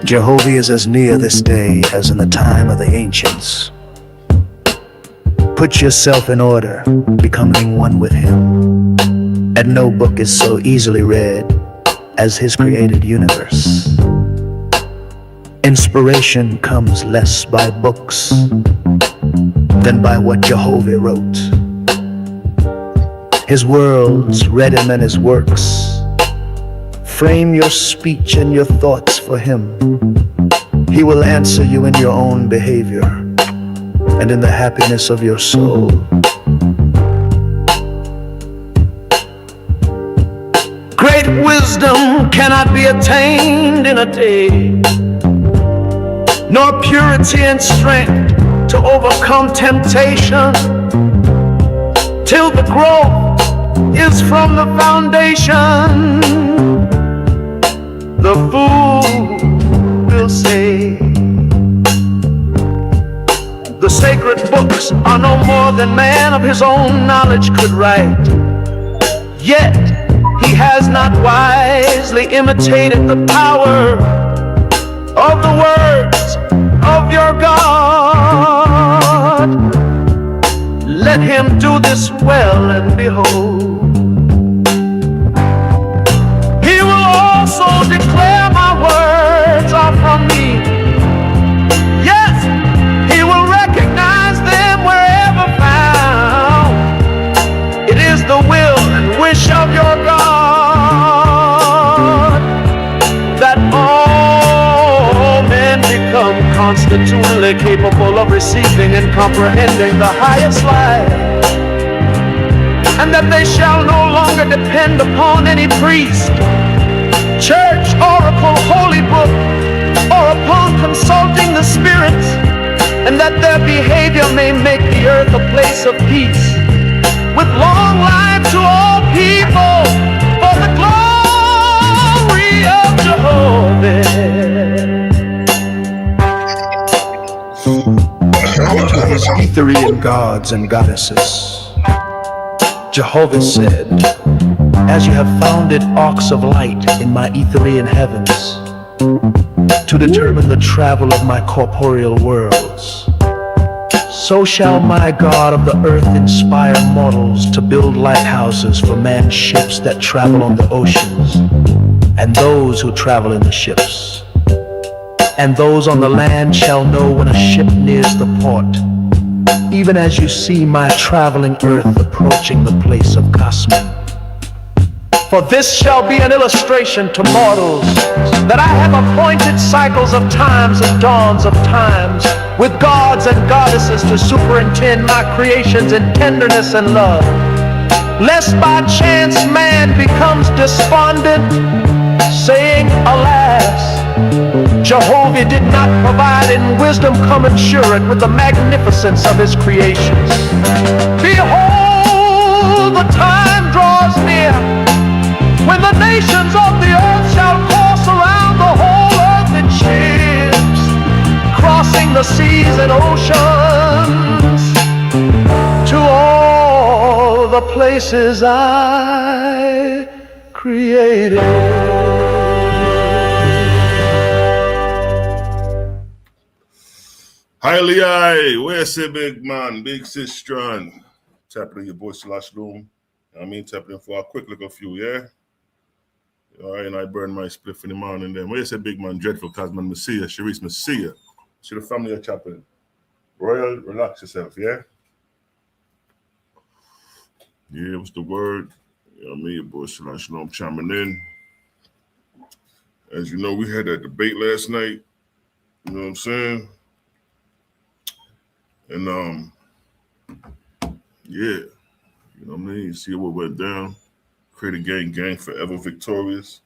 Jehovah is as near this day as in the time of the ancients. Put yourself in order, becoming one with him. And no book is so easily read as his created universe. Inspiration comes less by books than by what Jehovah wrote. His worlds read him and his works. Frame your speech and your thoughts for him. He will answer you in your own behavior and in the happiness of your soul. Great wisdom cannot be attained in a day, nor purity and strength to overcome temptation, till the growth is from the foundation. The fool will say, the sacred books are no more than man of his own knowledge could write. Yet he has not wisely imitated the power of the words of your God. Let him do this well, and behold, he will also declare my words are from me. Yes, he will recognize them wherever found. It is the will and wish of your God that all men become constitutionally capable of receiving and comprehending the highest life, and that they shall no longer depend upon any priest, church, oracle, holy book, or upon consulting the spirits, and that their behavior may make the earth a place of peace, with long life to all people, for the glory of Jehovah. To his Etherian gods and goddesses, Jehovah said, as you have founded arcs of light in my Etherian heavens to determine the travel of my corporeal worlds, so shall my God of the earth inspire mortals to build lighthouses for man's ships that travel on the oceans, and those who travel in the ships. And those on the land shall know when a ship nears the port, even as you see my traveling earth approaching the place of Cosmin. For this shall be an illustration to mortals, that I have appointed cycles of times and dawns of times, with gods and goddesses to superintend my creations in tenderness and love, lest by chance man becomes despondent, saying, alas, Jehovah did not provide in wisdom commensurate with the magnificence of his creations. Behold, the time draws near when the nations of the earth shall course around the whole earth in ships, crossing the seas and oceans to all the places I created. Highly high, where's the big man, big sis strong? Tapping in your boy Selah Shalom. I mean, tapping in for a quick look of few, yeah? All right, and I burn my spliff in the morning then. Where's the big man, Dreadful Cosman Messiah, Sharice Messiah? See the family of Chaplain. Royal, relax yourself, yeah? Yeah, what's the word? You know what I mean, your boy Selah Shalom chiming in. As you know, we had that debate last night. You know what I'm saying? And yeah, you know what I mean? See what went down. Create a gang forever victorious.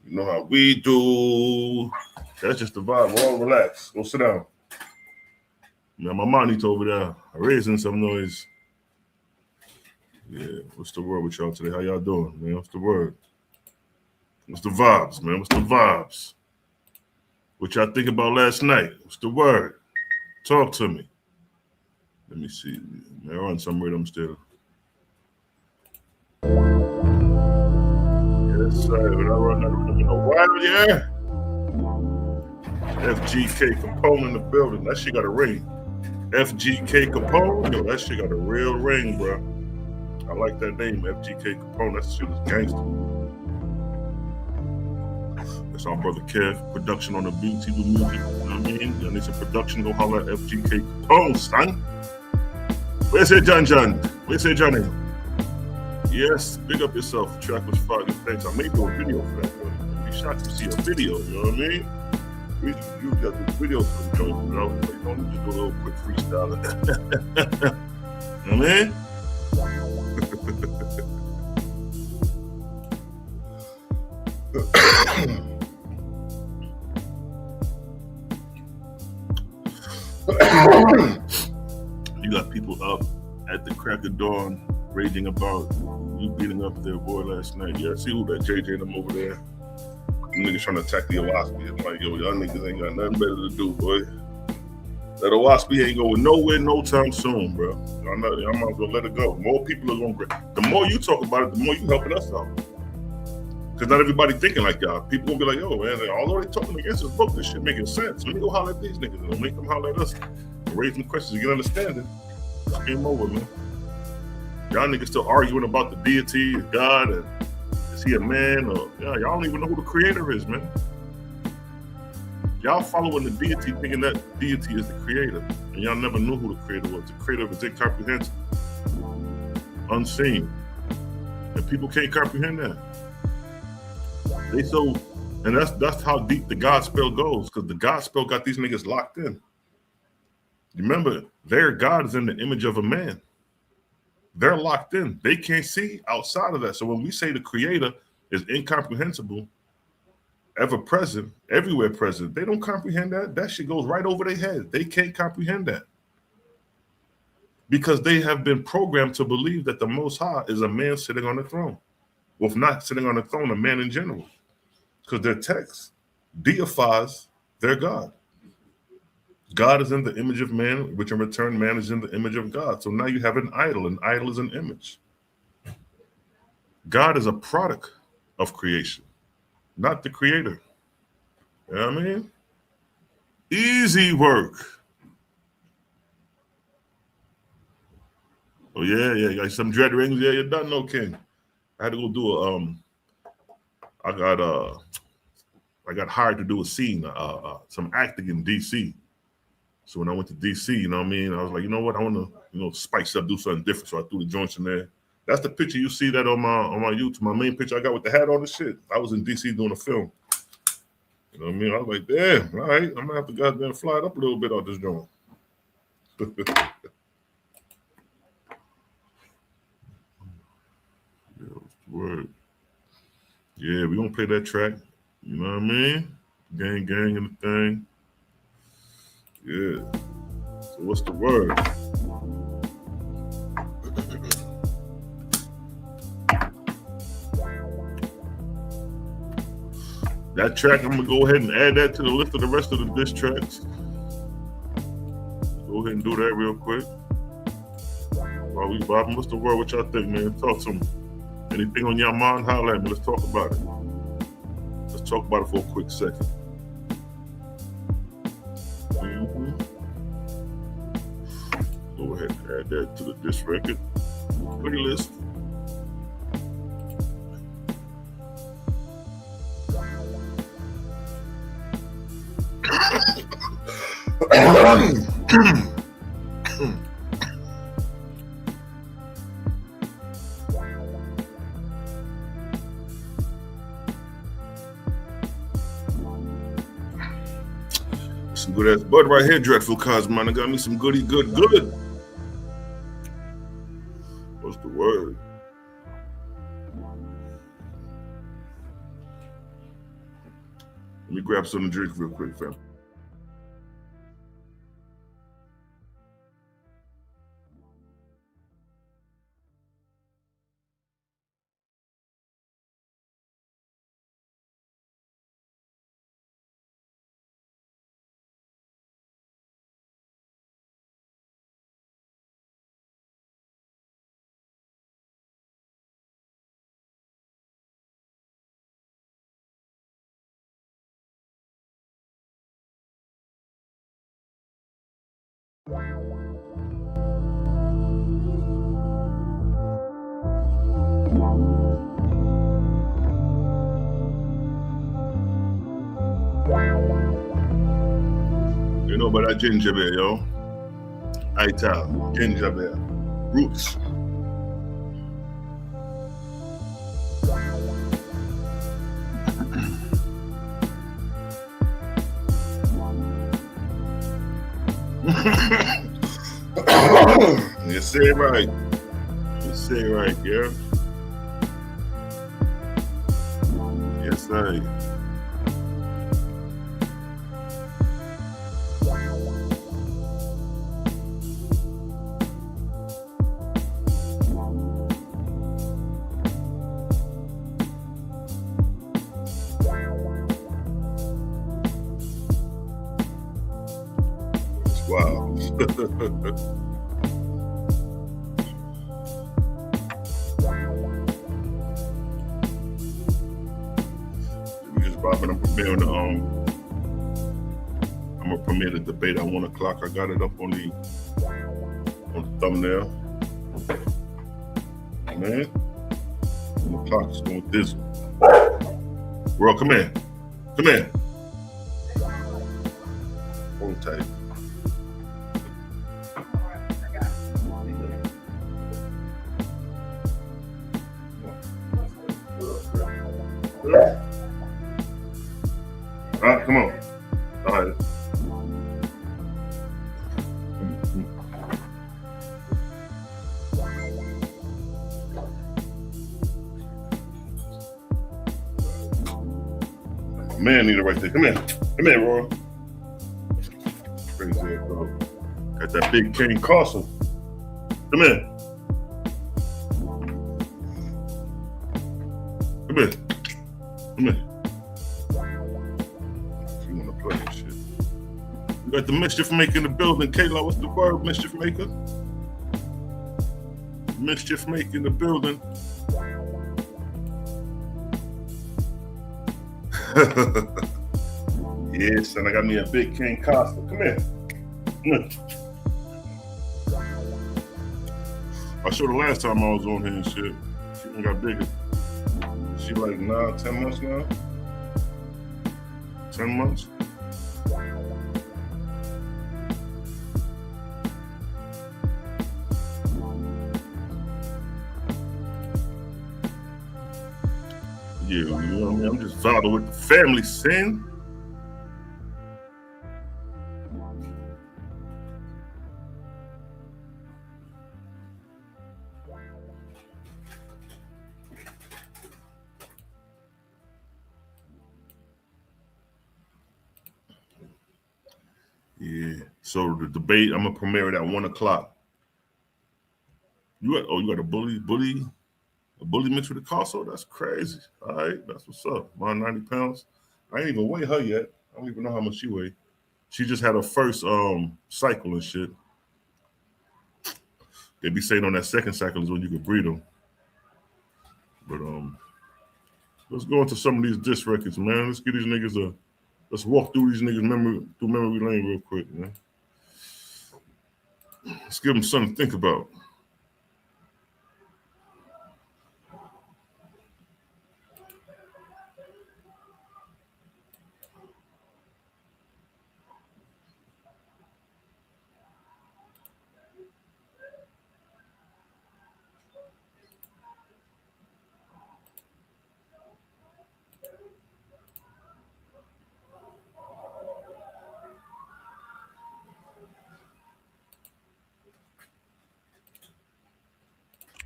You know how we do. That's just the vibe. We're all relaxed. Go sit down. Now my mom needs over there raising some noise. Yeah, what's the word with y'all today? How y'all doing, man? What's the word? What's the vibes, man? What's the vibes? What y'all think about last night? What's the word? Talk to me. Let me see. They're on some rhythm still. Yes, sir. When I run that room in a while, yeah. FGK Capone in the building. That shit got a ring. FGK Capone, yo, that shit got a real ring, bro. I like that name, FGK Capone. That shit is gangster. That's our brother Kev. Production on the beats, he do music. You know what I mean? Y'all need some production, go holler at FGK Capone, son. Where's it, John? Where's it, Johnny? Yes, big up yourself. The track was fire. Thanks. I may do a video for that, but be shocked to see a video, you know what I mean? We got the videos for the joint, you know? But you don't just do a little quick freestyle. You know what I mean? You got people up at the crack of dawn raging about you beating up their boy last night. Yeah, I see who that JJ and them over there. Them niggas trying to attack the Owaspy. I'm like, yo, y'all niggas ain't got nothing better to do, boy. That Owaspy ain't going nowhere no time soon, bro. Y'all might as well let it go. More people are going to. The more you talk about it, the more you helping us out. Because not everybody thinking like y'all. People gonna be like, yo, man, although they talking against this book, this shit making sense. Let me go holler at these niggas and make them holler at us. And raise some questions to get understanding. It's game over, man. Y'all niggas still arguing about the deity, is God, and is he a man? Or y'all don't even know who the creator is, man. Y'all following the deity thinking that deity is the creator. And y'all never knew who the creator was. The creator is incomprehensible, unseen. And people can't comprehend that. And that's how deep the God spell goes, because the God spell got these niggas locked in. Remember, their God is in the image of a man. They're locked in. They can't see outside of that. So when we say the creator is incomprehensible, ever present, everywhere present, they don't comprehend that. That shit goes right over their head. They can't comprehend that. Because they have been programmed to believe that the Most High is a man sitting on the throne. Well, if not sitting on the throne, a man in general. Because their text deifies their God. God is in the image of man, which in return, man is in the image of God. So now you have an idol. An idol is an image. God is a product of creation, not the creator. You know what I mean? Easy work. Oh, yeah, you got some dread rings. Yeah, you're done, no king. I had to go do I got hired to do a scene, some acting in DC. So when I went to DC, you know what I mean? I was like, you know what? I want to, spice up, do something different. So I threw the joints in there. That's the picture you see that on my YouTube, my main picture I got with the hat on and shit. I was in DC doing a film. You know what I mean? I was like, damn, all right, I'm gonna have to goddamn fly it up a little bit on this joint. Yeah, what's the word? Yeah, we gonna play that track. You know what I mean? Gang and the thing. Yeah. So what's the word? That track, I'm gonna go ahead and add that to the list of the rest of the diss tracks. Go ahead and do that real quick. While we vibing, what's the word? What y'all think, man? Talk to me. Anything on your mind? Holler at me. Let's talk about it. Let's talk about it for a quick second. Go ahead and add that to the diss record playlist. Some good ass bud right here, Dreadful Cosmo. I got me some goody good. What's the word? Let me grab something to drink real quick, fam. You know about that ginger beer, yo? Ital, ginger beer, roots. You say it right. You say it right, yeah. Yes, sir. Wow. We just bopping. I'm preparing I'm gonna premiere the debate at 1 o'clock. I got it up on the thumbnail. Man, 1 o'clock is going dizzle. Bro, come in. Come in. Hold tight. All right, come on. All right. Man, need it right there. Come here. Come here, Roy. Crazy, bro. Got that big King Castle. Come here. Come here. Come here. You want to play and shit. You got the mischief maker in the building. Kayla, what's the word, mischief maker? Mischief maker in the building. Yes, and I got me a big King Costa. Come here. Come here. I showed her last time I was on here and shit. She even got bigger. She like 10 months now. 10 months. Yeah, you know what I mean? I'm just vowed with the family sin. Yeah. So the debate, I'm gonna premiere it at 1 o'clock. You got a bully mixed with a Castle? That's crazy. All right, that's what's up. Around 90 pounds. I ain't even weigh her yet. I don't even know how much she weigh. She just had her first cycle and shit. They be saying on that second cycle is when you can breed them. But let's go into some of these disc records, man. Let's get these niggas let's walk through these niggas through memory lane real quick, man. Let's give them something to think about.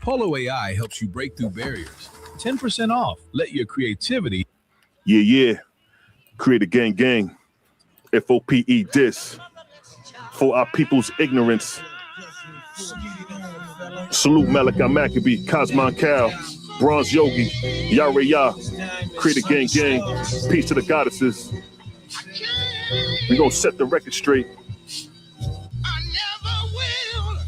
Polo AI helps you break through barriers. 10% off. Let your creativity. Yeah. Create a gang. FOPE dis. For our people's ignorance. Salute Malachi Maccabee, Cosmon Cal, Bronze Yogi, Yara. Create a gang. Peace to the goddesses. We gonna set the record straight. I never will.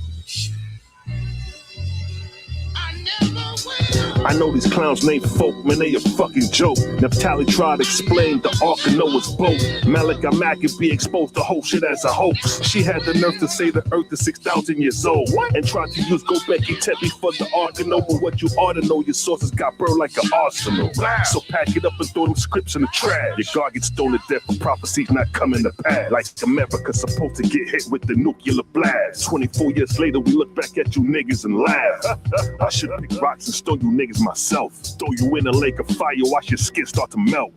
I know these clowns named folk, man, they a fucking joke. Naphtali tried to explain the Ark of Noah's boat. Malachi Maccabee exposed the whole shit as a hoax. She had the nerve to say the earth is 6,000 years old. And tried to use Gobekli Tepe for the Ark of Noah. What you ought to know, your sources got burned like an arsenal. So pack it up and throw them scripts in the trash. Your God gets stoned to death for prophecies not coming to pass. Like America's supposed to get hit with the nuclear blast. 24 years later, we look back at you niggas and laugh. I should pick rocks and stone you niggas myself. Throw you in a lake of fire, watch your skin start to melt.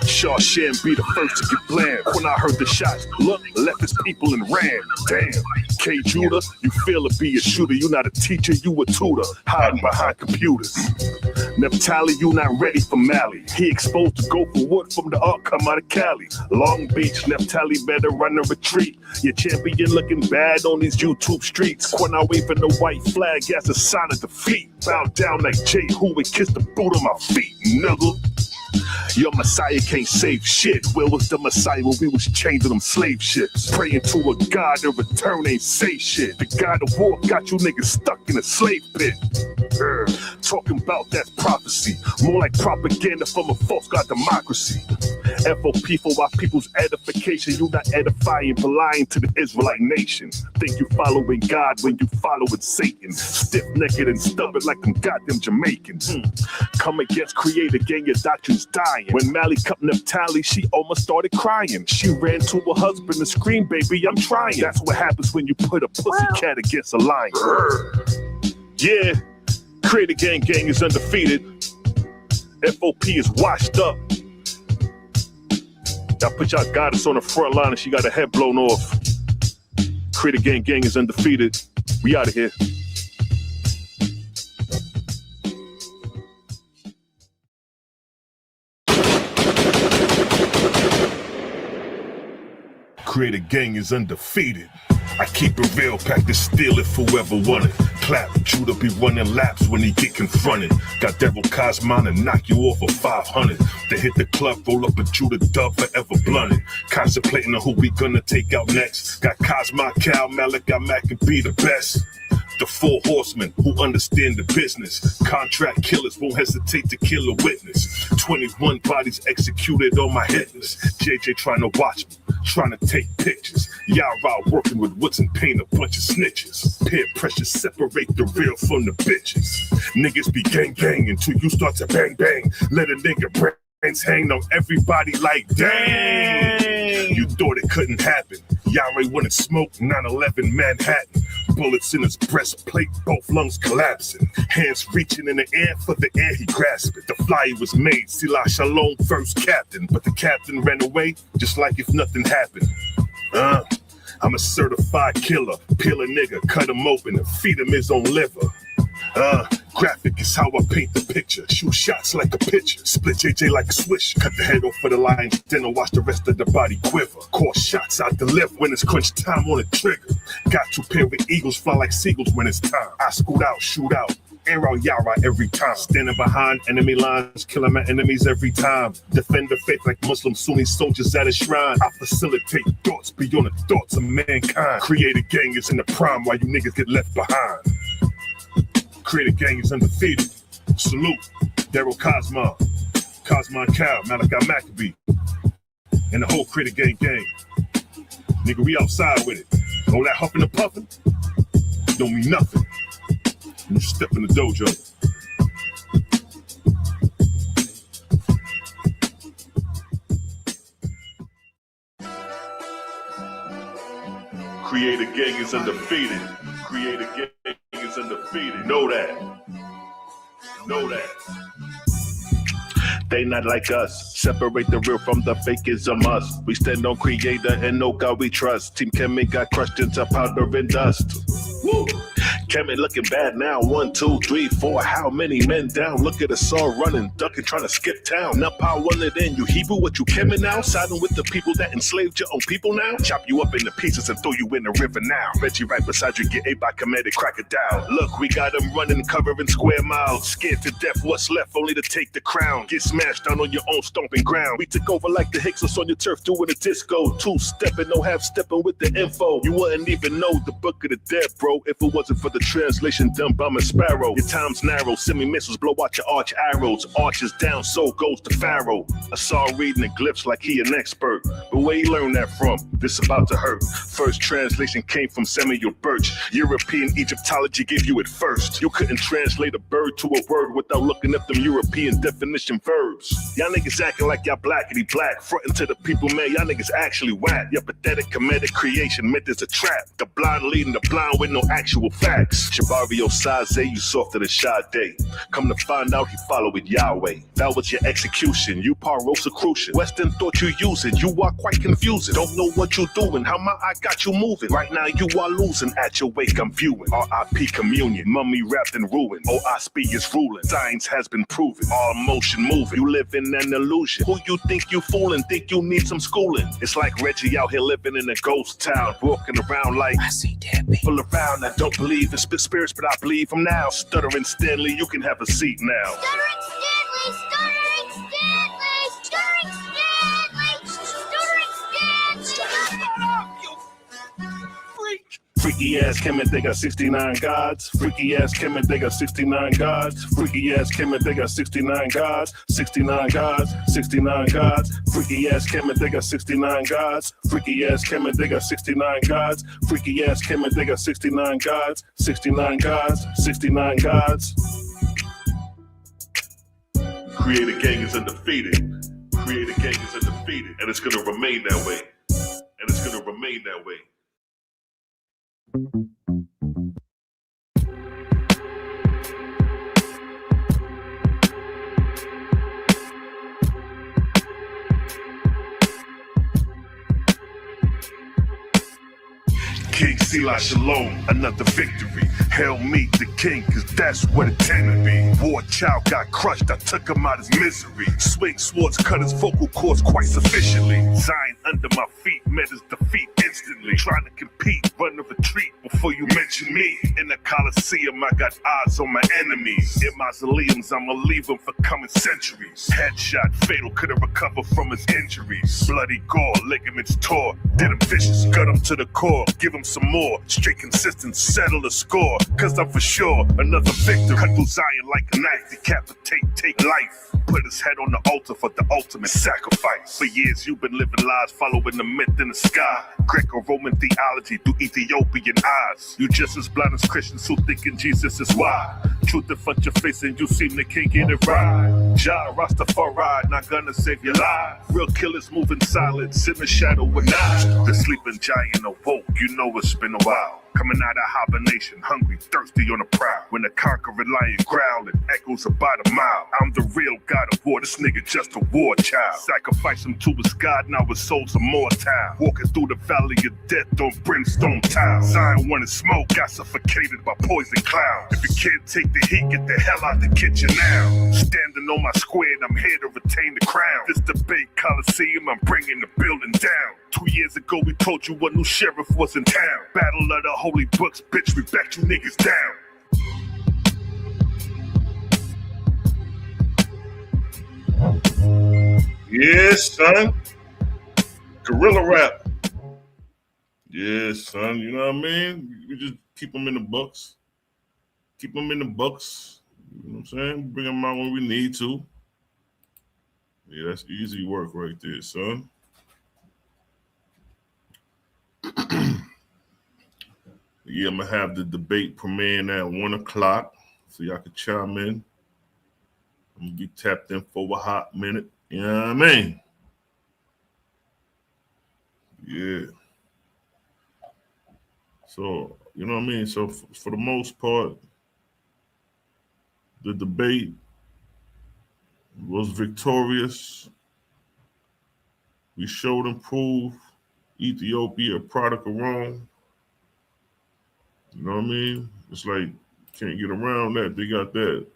Shawshank be the first to get blamed. When I heard the shots, look, left his people and ran. Damn, K. Judah, you feel to be a shooter. You not a teacher, you a tutor, hiding behind computers. Naphtali, you not ready for Mali. He exposed to go for wood from the Ark, come out of Cali. Long Beach, Naphtali better run a retreat. Your champion looking bad on these YouTube streets. When I waving the white flag as a sign of defeat. Bow down like Jehu and kiss the boot of my feet, nigga. Your Messiah can't save shit. Where was the Messiah when we was changing them slave ships? Praying to a God to return ain't say shit. The God of war got you niggas stuck in a slave pit. Talking about that prophecy, more like propaganda from a false God democracy. FOP for our people's edification. You not edifying, but lying to the Israelite nation. Think you following God when you following Satan. Stiff-necked and stubborn like them goddamn Jamaicans. Come against Creator, gang, your doctrine's dying. When Mali cut Naphtali, she almost started crying. She ran to her husband and screamed, baby, I'm trying. That's what happens when you put a pussycat against a lion. Yeah, Creator gang is undefeated. FOP is washed up. Y'all put y'all goddess on the front line and she got her head blown off. Creator gang is undefeated. We out of here. Creator gang is undefeated. I keep it real, pack to steal if whoever want it. Clap, Judah be running laps when he get confronted. Got Devil Cosmon and knock you off of 500. They hit the club, roll up a Judah dub, forever blunted. Contemplating on who we gonna take out next. Got Cosmo, Cal, Malachi Mac and be the best. The 4 horsemen who understand the business. Contract killers won't hesitate to kill a witness. 21 bodies executed on my hit list. JJ trying to watch me, trying to take pictures. Yara working with woods and paint, a bunch of snitches. Peer pressure separate the real from the bitches. Niggas be gang until you start to bang. Let a nigga brains hang on everybody like dang. You thought it couldn't happen. Yara wouldn't smoke 9/11 Manhattan. Bullets in his breastplate, both lungs collapsing. Hands reaching in the air for the air, he grasped it. The flyer was made, Selah Shalom, first captain. But the captain ran away, just like if nothing happened. I'm a certified killer. Peel a nigga, cut him open and feed him his own liver. Graphic is how I paint the picture. Shoot shots like a pitcher. Split JJ like a swish. Cut the head off for the lion, then I'll watch the rest of the body quiver. Core shots I deliver when it's crunch time on the trigger. Got 2 pair of eagles, fly like seagulls when it's time. I scoot out, shoot out. Air out Yara every time. Standing behind enemy lines, killing my enemies every time. Defend the faith like Muslim Sunni soldiers at a shrine. I facilitate thoughts beyond the thoughts of mankind. Creator gang is in the prime while you niggas get left behind. Creator gang is undefeated. Salute, Daryl Cosmo, Cal, Malachi Maccabee, and the whole Creator gang. Nigga, we outside with it. All that huffing and puffing don't mean nothing. You step in the dojo. Creator gang is undefeated. Creator gang is undefeated. Know that. They not like us. Separate the real from the fake is a must. We stand on Creator and no God we trust. Team Kemi got crushed into powder and dust. Woo! Kemi looking bad now. 1, 2, 3, 4. How many men down? Look at us all running, ducking, trying to skip town. Now power one it in. You Hebrew, what you Kemi now? Siding with the people that enslaved your own people now? Chop you up into pieces and throw you in the river now. Reggie right beside you, get ate by comedic crocodile. Look, we got them running, covering square miles. Scared to death, what's left? Only to take the crown. Get smashed down on your own stomping ground. We took over like the Hicksons on your turf doing a disco. 2-stepping, no half-stepping with the info. You wouldn't even know the book of the dead, bro, if it wasn't Sorry for the translation done by my sparrow. Your time's narrow, semi-missiles blow out your arch arrows. Arches down, so goes the pharaoh. I saw him reading the glyphs like he an expert. But where he learned that from? This about to hurt. First translation came from Samuel Birch. European Egyptology gave you it first. You couldn't translate a bird to a word without looking up them European definition verbs. Y'all niggas acting like y'all blackity black. Frontin' to the people, man, y'all niggas actually whack. Your pathetic comedic creation meant as a trap. The blind leading the blind with no actual facts. Shabario Saze, you softer than Sade. Come to find out he followed Yahweh. That was your execution, you Rosicrucian. Western thought you using, you are quite confusing. Don't know what you doing, how my eye got you moving. Right now you are losing, at your wake I'm viewing. R.I.P. communion, mummy wrapped in ruin. OSP is ruling, science has been proven. All motion moving, you live in an illusion. Who you think you fooling, think you need some schooling. It's like Reggie out here living in a ghost town. Walking around like, I see dead people around. I don't believe in spirits, but I believe them now. Stuttering Stanley, you can have a seat now. Stuttering Stanley, stuttering Stanley, stuttering Stanley, stuttering Stanley. Shut up, you freak. Freaky ass Kemet, they got 69 gods. Freaky ass Kemet, they got 69 gods. Freaky ass Kemet, they got 69 gods. 69 gods, 69 gods. Freaky ass Kemet, they got 69 gods. Freaky ass Kemet, they got 69 gods. Freaky ass Kemet, they got 69 gods. 69 gods, 69 gods. Creator gang is undefeated. Creator gang is undefeated. And it's gonna remain that way. And it's gonna remain that way. King Selah Shalom, another victory. Hail me the king, cause that's what it tend to be. Warchild got crushed, I took him out his misery. Swing swords cut his vocal cords quite sufficiently. Zion under my feet, met his defeat instantly. Trying to compete, run the retreat before you mention me. In the Coliseum, I got eyes on my enemies. In mausoleums, I'ma leave them for coming centuries. Headshot fatal, couldn't recover from his injuries. Bloody gore, ligaments tore. Did him vicious, gut him to the core. Give him some more, straight consistent, settle the score. Cause I'm for sure another victor. Cut through Zion like a knife, decapitate, take life. Put his head on the altar for the ultimate sacrifice. For years you've been living lies, following the myth in the sky. Greco-Roman theology through Ethiopian eyes. You just as blind as Christians who thinking Jesus is why. Truth in front your face and you seem they can't get it right. Jah Rastafari, not gonna save your life. Real killers moving silence in the shadow of night. The sleeping giant awoke, you know it's been a while. Coming out of hibernation, hungry, thirsty on the prowl. When the conquering lion growling, echoes about a mile. I'm the real god of war, this nigga just a war child. Sacrifice him to his god, now his soul's immortal. Walking through the valley of death on brimstone tile. Zion wanted smoke, got suffocated by poison clouds. If you can't take the heat, get the hell out the kitchen now. Standing on my square, and I'm here to retain the crown. This debate Coliseum, I'm bringing the building down. 2 years ago, we told you a new sheriff was in town. Battle of the holy books, bitch, we back you niggas down. Yes, son. Guerrilla rap. Yes, son. You know what I mean? We just keep them in the books. Keep them in the books. You know what I'm saying? Bring them out when we need to. Yeah, that's easy work right there, son. Yeah, I'm going to have the debate premiering at 1 o'clock so y'all can chime in. I'm going to be tapped in for a hot minute. You know what I mean? Yeah. So, you know what I mean? So, for the most part, the debate was victorious. We showed and proved Ethiopia a product of Rome. You know what I mean? It's like, can't get around that. They got that.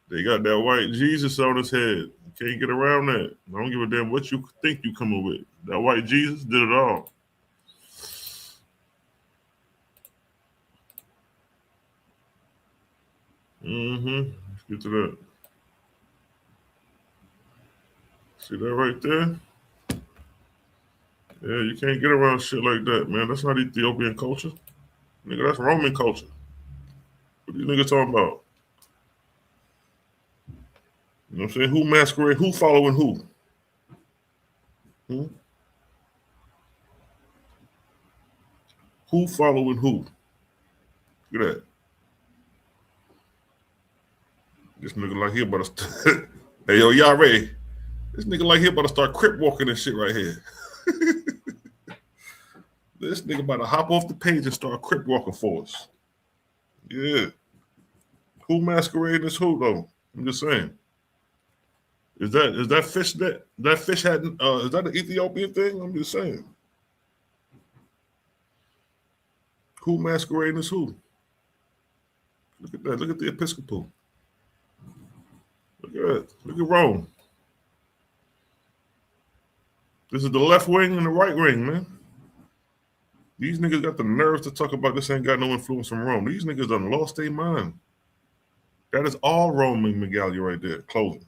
They got that white Jesus on his head. Can't get around that. I don't give a damn what you think you coming with. That white Jesus did it all. Let's get to that. See that right there? Yeah, you can't get around shit like that, man. That's not Ethiopian culture. Nigga, that's Roman culture. What are you niggas talking about? You know what I'm saying? Who masquerade? Who following who? Hmm? Who following who? Look at that. This nigga like he about to hey, yo, y'all ready? This nigga like he about to start crip walking and shit right here. This nigga about to hop off the page and start crip walking for us. Yeah. Who masquerading as who though? I'm just saying. Is that fish that fish had is that an Ethiopian thing? I'm just saying. Who masquerading as who? Look at that. Look at the Episcopal. Look at that. Look at Rome. This is the left wing and the right wing, man. These niggas got the nerves to talk about this ain't got no influence from Rome. These niggas done lost their mind. That is all Roman regalia right there. Clothing.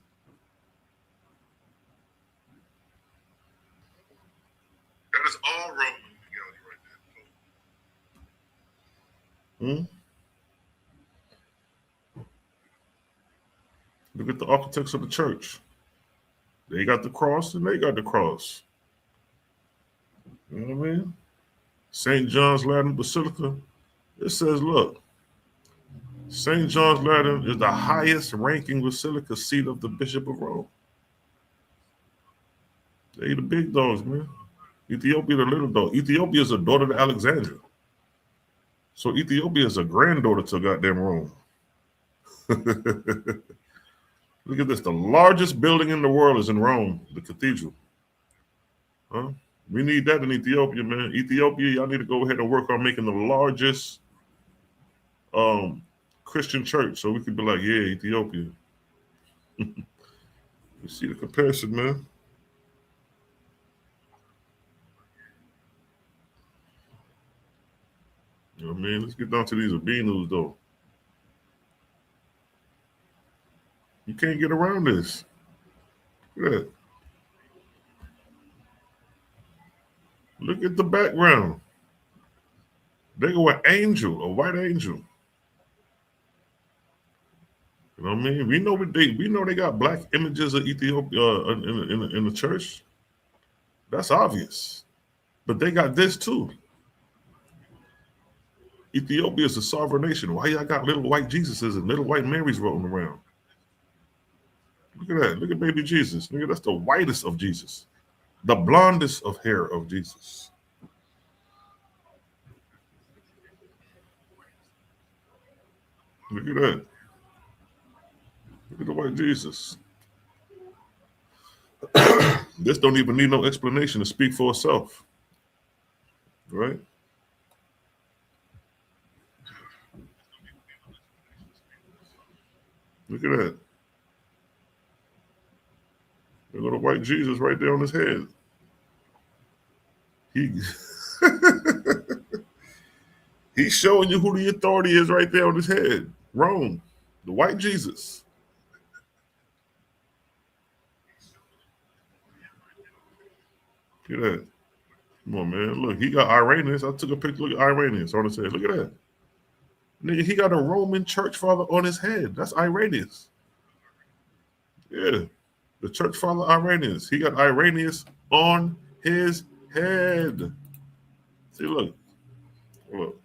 That is all Roman regalia right there. Look at the architects of the church. They got the cross and they got the cross. You know what I mean? St. John's Latin Basilica. It says, look, St. John's Latin is the highest ranking basilica seat of the Bishop of Rome. They the big dogs, man. Ethiopia the little dog. Ethiopia is a daughter to Alexandria. So Ethiopia is a granddaughter to goddamn Rome. Look at this. The largest building in the world is in Rome, the cathedral. Huh? We need that in Ethiopia, man. Ethiopia, y'all need to go ahead and work on making the largest Christian church so we can be like, yeah, Ethiopia. You see the comparison, man. You know what I mean? Let's get down to these Abinus, though. You can't get around this. Look at that. Look at the background. They go an angel, a white angel. You know what I mean? We know they got black images of Ethiopia in the church. That's obvious. But they got this too. Ethiopia is a sovereign nation. Why y'all got little white Jesuses and little white Marys rolling around? Look at that. Look at baby Jesus. Nigga, that's the whitest of Jesus. The blondest of hair of Jesus. Look at that. Look at the white Jesus. This don't even need no explanation to speak for itself. Right? Look at that. There's a little white Jesus right there on his head. He's showing you who the authority is right there on his head. Rome. The white Jesus. Look at that. Come on, man. Look, he got Irenaeus. I took a picture. Look at Irenaeus on his head. Look at that. Nigga, he got a Roman church father on his head. That's Irenaeus. Yeah. The church father Irenaeus. He got Irenaeus on his head. See, look. Look.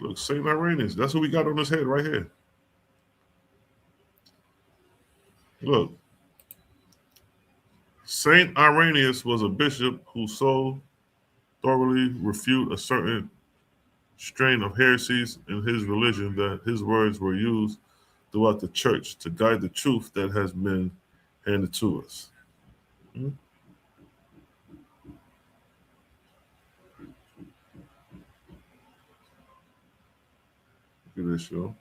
Look, St. Irenaeus. That's who we got on his head right here. Look. St. Irenaeus was a bishop who so thoroughly refuted a certain strain of heresies in his religion that his words were used throughout the church to guide the truth that has been handed to us. Look at this, yo.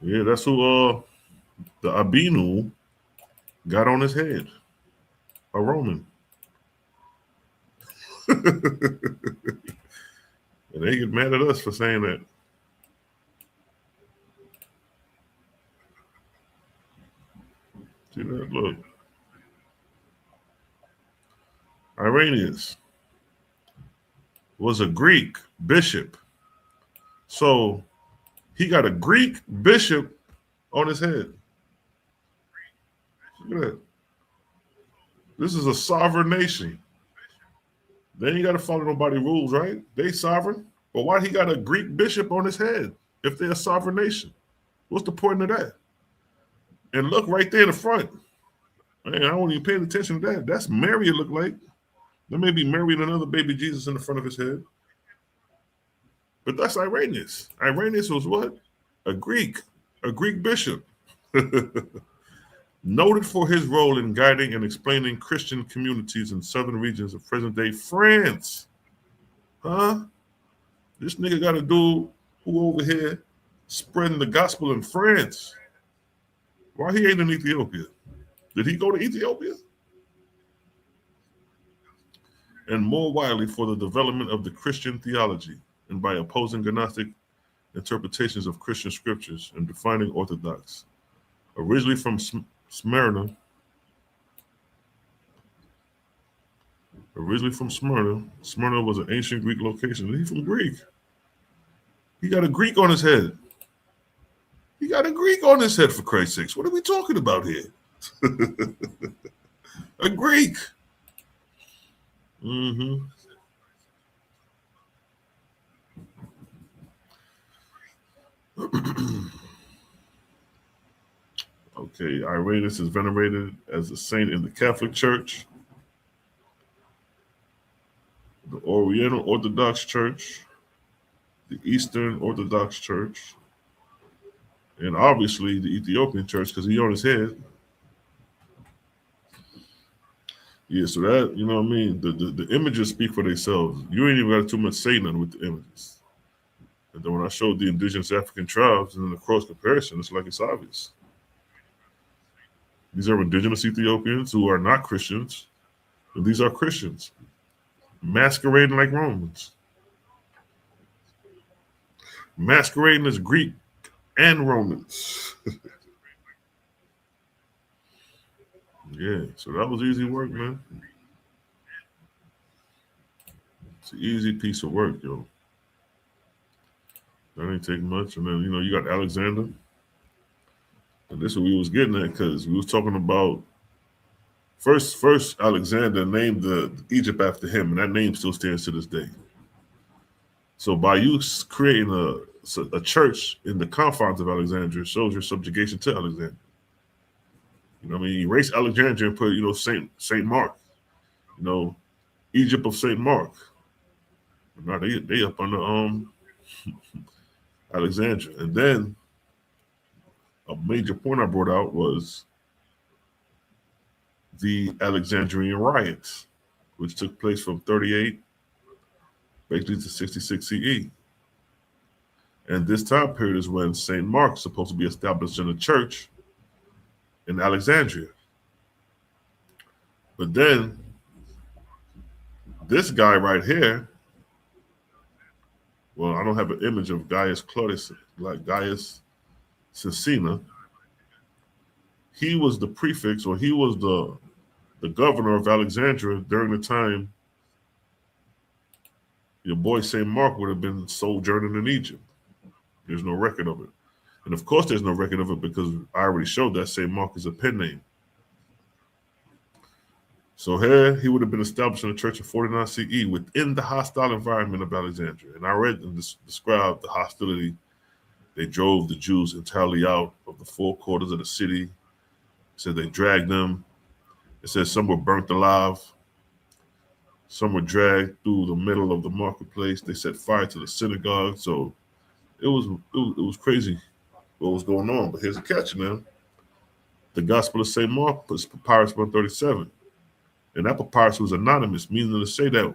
Yeah, that's who the Abinu got on his head. A Roman. And they get mad at us for saying that. See that? Look. Irenaeus was a Greek bishop. So he got a Greek bishop on his head. Look at that. This is a sovereign nation. They ain't got to follow nobody rules, right? They sovereign. But why he got a Greek bishop on his head if they're a sovereign nation? What's the point of that? And look right there in the front. Man, I wasn't even paying attention to that. That's Mary, it looked like. There may be Mary and another baby Jesus in the front of his head. But that's Irenaeus. Irenaeus was what? A Greek bishop. Noted for his role in guiding and explaining Christian communities in southern regions of present-day France. Huh? This nigga got a dude who over here spreading the gospel in France. Why he ain't in Ethiopia? Did he go to Ethiopia? And more widely for the development of the Christian theology and by opposing Gnostic interpretations of Christian scriptures and defining orthodox. Originally from Smyrna, Smyrna was an ancient Greek location. He's from Greek. He got a Greek on his head. He got a Greek on his head, for Christ's sakes. What are we talking about here? A Greek. Mm-hmm. Okay, Irenaeus is venerated as a saint in the Catholic Church, the Oriental Orthodox Church, the Eastern Orthodox Church, and obviously the Ethiopian Church, because he on his head. Yeah, so that, you know what I mean? The images speak for themselves. You ain't even got too much say nothing with the images. And then when I showed the indigenous African tribes and then the cross comparison, it's like it's obvious. These are indigenous Ethiopians who are not Christians, and these are Christians masquerading like Romans, masquerading as Greek and Romans. Yeah, so that was easy work, man. It's an easy piece of work, yo. That ain't take much. And then, you know, you got Alexander. And this is what we was getting at, because we was talking about first Alexander named the Egypt after him, and that name still stands to this day. So by you creating a church in the confines of Alexandria shows your subjugation to Alexander. You know what I mean? Erase Alexandria and put, you know, Saint Mark. You know, Egypt of Saint Mark. Now they up under Alexandria. And then a major point I brought out was the Alexandrian riots, which took place from 38 basically to 66 CE. And this time period is when St. Mark is supposed to be established in a church in Alexandria. But then this guy right here, well, I don't have an image of Gaius Claudius, like Gaius Caecina. He was the prefect, or he was the governor of Alexandria during the time your boy St. Mark would have been sojourning in Egypt. There's no record of it. And of course there's no record of it because I already showed that St. Mark is a pen name. So here he would have been established in the church of 49 CE within the hostile environment of Alexandria. And I read and described the hostility. They drove the Jews entirely out of the four quarters of the city. It said they dragged them. It says some were burnt alive. Some were dragged through the middle of the marketplace. They set fire to the synagogue. So it was crazy what was going on. But here's the catch, man. The Gospel of St. Mark was Papyrus 137. And that papyrus was anonymous, meaning to say that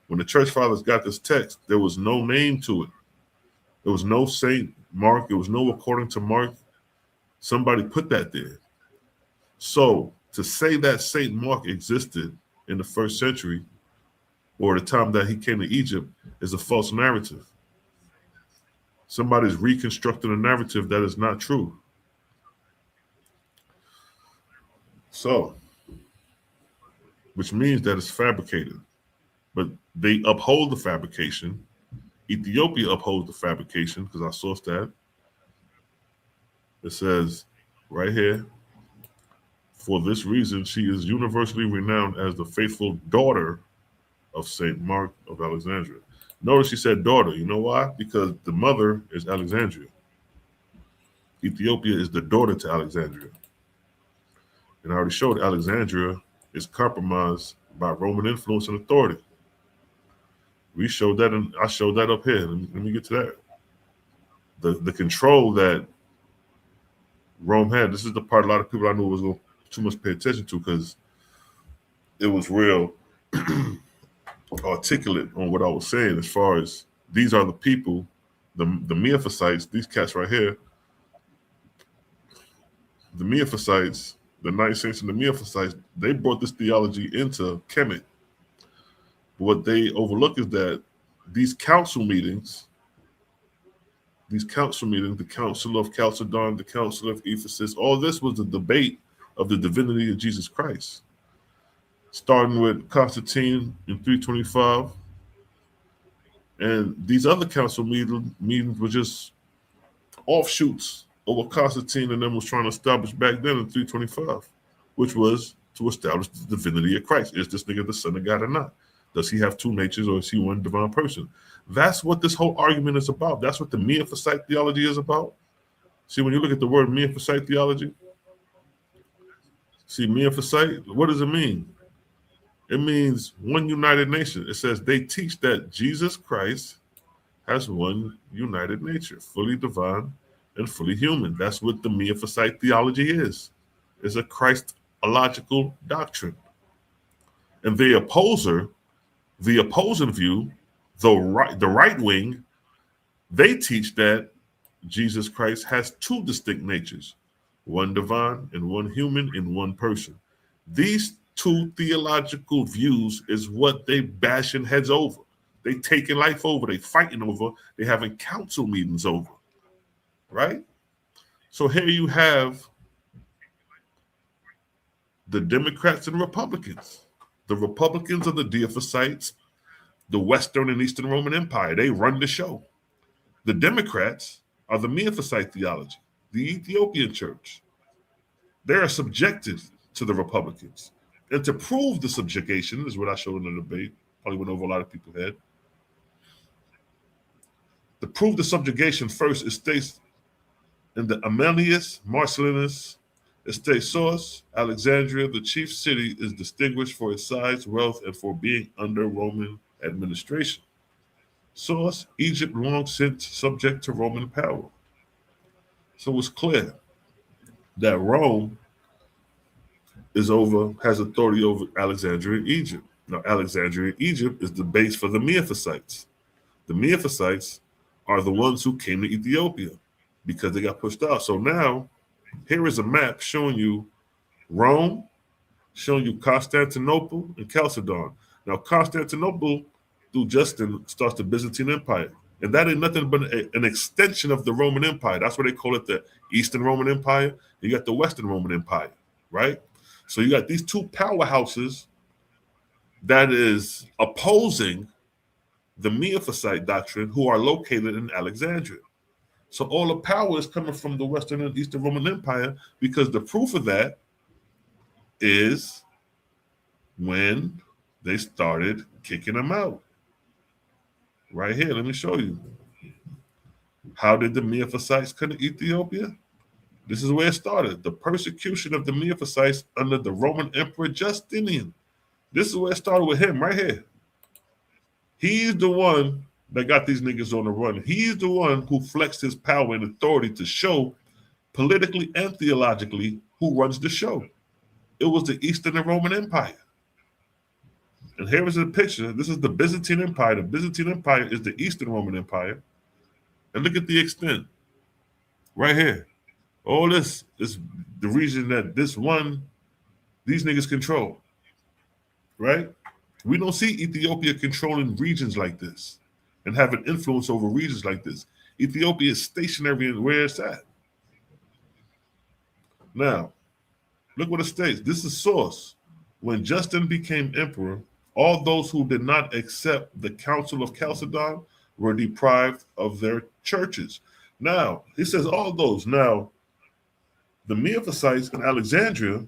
when the church fathers got this text, there was no name to it. There was no St. Mark. There was no according to Mark. Somebody put that there. So to say that St. Mark existed in the first century or the time that he came to Egypt is a false narrative. Somebody's reconstructing a narrative that is not true. So, which means that it's fabricated. But they uphold the fabrication. Ethiopia upholds the fabrication because I sourced that. It says right here, for this reason, she is universally renowned as the faithful daughter of Saint Mark of Alexandria. Notice she said daughter. You know why? Because the mother is Alexandria. Ethiopia is the daughter to Alexandria. And I already showed Alexandria is compromised by Roman influence and authority. We showed that, and I showed that up here. Let me get to that. The control that Rome had. This is the part a lot of people I knew was going to too much pay attention to because it was real articulate on what I was saying as far as these are the people, the Miaphysites, these cats right here, the Miaphysites, the Knight Saints and the Miaphysites, they brought this theology into Kemet. What they overlook is that these council meetings, the Council of Chalcedon, the Council of Ephesus, all this was the debate of the divinity of Jesus Christ. Starting with Constantine in 325. And these other council meetings were just offshoots of what Constantine and them was trying to establish back then in 325, which was to establish the divinity of Christ. Is this nigga the son of God or not? Does he have two natures or is he one divine person? That's what this whole argument is about. That's what the Miaphysite theology is about. See, when you look at the word Miaphysite theology, see, Miaphysite, what does it mean? It means one united nation. It says they teach that Jesus Christ has one united nature, fully divine and fully human. That's what the Miaphysite theology is. It's a Christological doctrine. And the opposing view, the right wing, they teach that Jesus Christ has two distinct natures, one divine and one human in one person. These two theological views is what they bashing heads over. They taking life over. They fighting over. They having council meetings over. Right? So here you have the Democrats and Republicans. The Republicans are the Diophysites, the Western and Eastern Roman Empire. They run the show. The Democrats are the Miaphysite theology, the Ethiopian church. They are subjected to the Republicans. And to prove the subjugation is what I showed in the debate. Probably went over a lot of people's head. To prove the subjugation first, it states in the Amelius Marcellinus estate source, Alexandria, the chief city, is distinguished for its size, wealth, and for being under Roman administration. Source, Egypt long since subject to Roman power. So it's clear that Rome has authority over Alexandria and Egypt. Now, Alexandria and Egypt is the base for the Miaphysites. The Miaphysites are the ones who came to Ethiopia because they got pushed out. So now, here is a map showing you Rome, showing you Constantinople and Chalcedon. Now, Constantinople, through Justin, starts the Byzantine Empire. And that ain't nothing but an extension of the Roman Empire. That's why they call it the Eastern Roman Empire. You got the Western Roman Empire, right? So you got these two powerhouses that is opposing the Miaphysite doctrine who are located in Alexandria. So all the power is coming from the Western and Eastern Roman Empire because the proof of that is when they started kicking them out. Right here, let me show you. How did the Miaphysites come to Ethiopia? This is where it started. The persecution of the Miaphysites under the Roman Emperor Justinian. This is where it started with him right here. He's the one that got these niggas on the run. He's the one who flexed his power and authority to show politically and theologically who runs the show. It was the Eastern and Roman Empire. And here is a picture. This is the Byzantine Empire. The Byzantine Empire is the Eastern Roman Empire. And look at the extent. Right here. All this is the region that these niggas control. Right? We don't see Ethiopia controlling regions like this and having influence over regions like this. Ethiopia is stationary in where it's at. Now, Look what it states. This is source. When Justin became emperor, all those who did not accept the Council of Chalcedon were deprived of their churches. Now, he says all those. Now, the Miaphysites in Alexandria,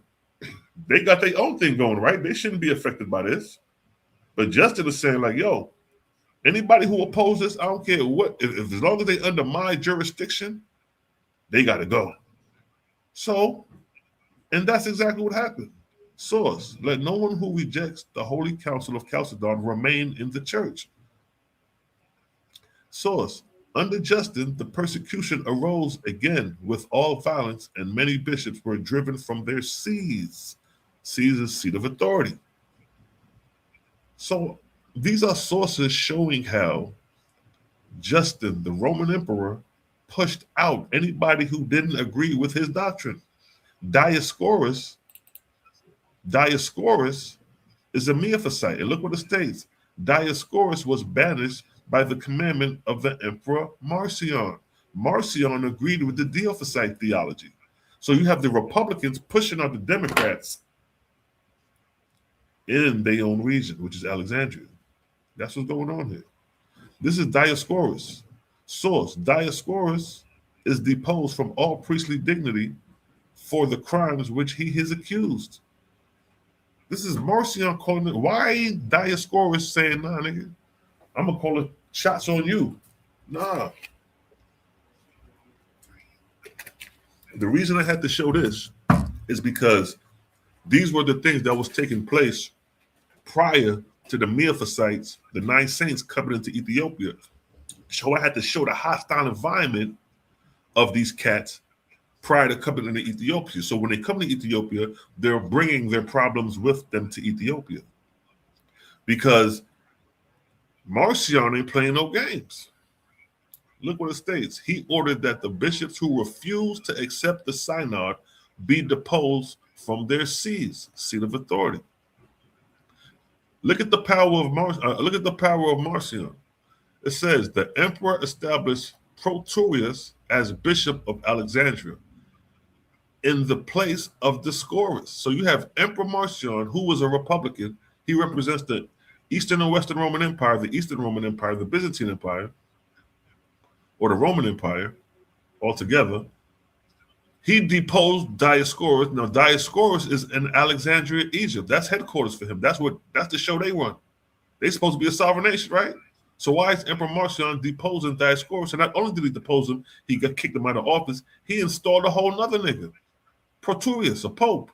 they got their own thing going, right? They shouldn't be affected by this. But Justin is saying, like, yo, anybody who opposes, I don't care what, if as long as they under my jurisdiction, they got to go. So, and that's exactly what happened. Source, let no one who rejects the Holy Council of Chalcedon remain in the church. Source, under Justin, the persecution arose again with all violence, and many bishops were driven from their sees. Sees is seat of authority. So these are sources showing how Justin, the Roman emperor, pushed out anybody who didn't agree with his doctrine. Dioscorus is a Miaphysite. And look what it states. Dioscorus was banished by the commandment of the Emperor Marcion. Marcion agreed with the Diophysite theology. So you have the Republicans pushing out the Democrats in their own region, which is Alexandria. That's what's going on here. This is Dioscorus. Source, Dioscorus is deposed from all priestly dignity for the crimes which he is accused. This is Marcion calling it. Why ain't Dioscorus saying, nah, nigga, I'm going to call it shots on you? Nah. The reason I had to show this is because these were the things that was taking place prior to the Miaphysites, the 9 saints coming into Ethiopia. So I had to show the hostile environment of these cats prior to coming into Ethiopia. So when they come to Ethiopia, they're bringing their problems with them to Ethiopia. Because Marcion ain't playing no games. Look what it states. He ordered that the bishops who refused to accept the synod be deposed from their sees, seat of authority. Look at the power of Marcion. It says the emperor established Proturius as bishop of Alexandria in the place of Dioscorus. So you have Emperor Marcion, who was a Republican. He represents the Eastern and Western Roman Empire, the Eastern Roman Empire, the Byzantine Empire, or the Roman Empire altogether. He deposed Dioscorus. Now, Dioscorus is in Alexandria, Egypt. That's headquarters for him. That's the show they run. They're supposed to be a sovereign nation, right? So why is Emperor Marcion deposing Dioscorus? And not only did he depose him, he got kicked him out of office. He installed a whole nother nigga, Proturius, a pope.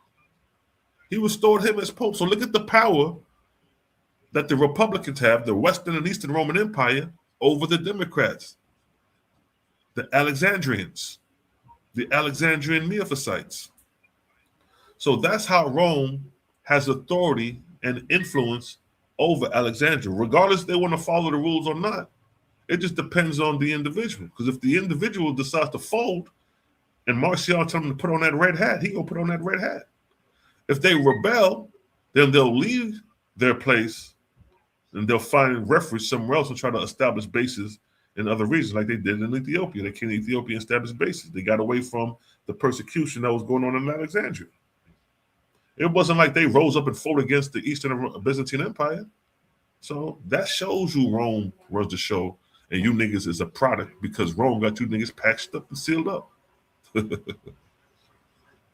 He restored him as pope. So look at the power that the Republicans have, the Western and Eastern Roman Empire, over the Democrats, the Alexandrians, the Alexandrian Miaphysites. So that's how Rome has authority and influence over Alexandria, regardless if they want to follow the rules or not. It just depends on the individual. Because if the individual decides to fold and Marcion tells them to put on that red hat, he gonna put on that red hat. If they rebel, then they'll leave their place and they'll find refuge somewhere else and try to establish bases in other regions, like they did in Ethiopia. They came to Ethiopia and established bases. They got away from the persecution that was going on in Alexandria. It wasn't like they rose up and fought against the Eastern Byzantine Empire. So that shows you Rome was the show, and you niggas is a product because Rome got you niggas patched up and sealed up. Look